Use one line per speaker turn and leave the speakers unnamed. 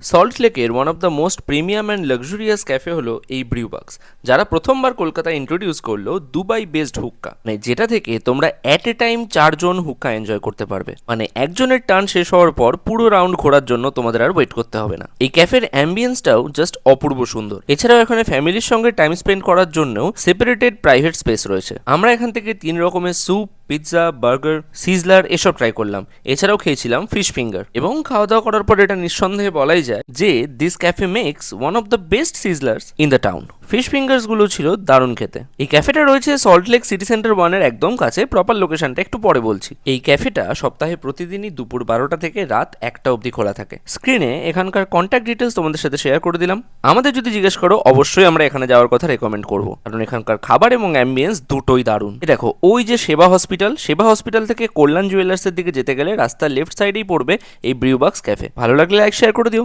Salt লেকের one of the most premium and luxurious cafe হলো এই ব্রিউবাক্স, যারা প্রথমবার কলকাতায় ইন্ট্রোডিউস করলো দুবাই বেসড হুক্কা, মানে যেটা থেকে তোমরা অ্যাট এ টাইম 4 জন হুক্কা এনজয় করতে পারবে। মানে একজনের টার্ন শেষ হওয়ার পর পুরো রাউন্ড ঘোরার জন্য তোমাদের আর ওয়েট করতে হবে না। এই ক্যাফের অ্যাম্বিয়েন্সটাও জাস্ট অপূর্ব সুন্দর। এছাড়াও এখানে ফ্যামিলির সঙ্গে টাইম স্পেন্ড করার জন্যও সেপারেটেড প্রাইভেট স্পেস রয়েছে। আমরা এখান থেকে 3 রকমের স্যুপ, পিৎজা, বার্গার, সিজলার এসব ট্রাই করলাম। এছাড়াও খেয়েছিলাম ফিশ ফিঙ্গার। এবং খাওয়া দাওয়া করার পর এটা নিঃসন্দেহে বলাই যায় যে this cafe makes one of the best sizzlers in the town. Fish fingers গুলো ছিল দারুণ খেতে। এই ক্যাফেটা রয়েছে সল্ট লেক সিটি সেন্টার 1-এর একদম কাছে। প্রপার লোকেশনটা একটু পরে বলছি। এই ক্যাফেটা সপ্তাহে প্রতিদিনই দুপুর 12টা থেকে রাত 1টা অবধি খোলা থাকে। স্ক্রিনে এখানকার কন্ট্যাক্ট ডিটেলস তোমাদের সাথে শেয়ার করে দিলাম। আমাদের যদি জিজ্ঞেস করো, অবশ্যই আমরা এখানে যাওয়ার কথা রেকমেন্ড করবো, কারণ এখানকার খাবার এবং অ্যাম্বিয়েন্স দুটোই দারুণ। দেখো, ওই যে সেবা হসপিটাল থেকে কল্যাণ জুয়েলার্সের দিকে যেতে গেলে রাস্তার লেফট সাইডেই পড়বে এই ব্রিউবাক্স ক্যাফে। ভালো লাগলে লাইক শেয়ার করে দিও।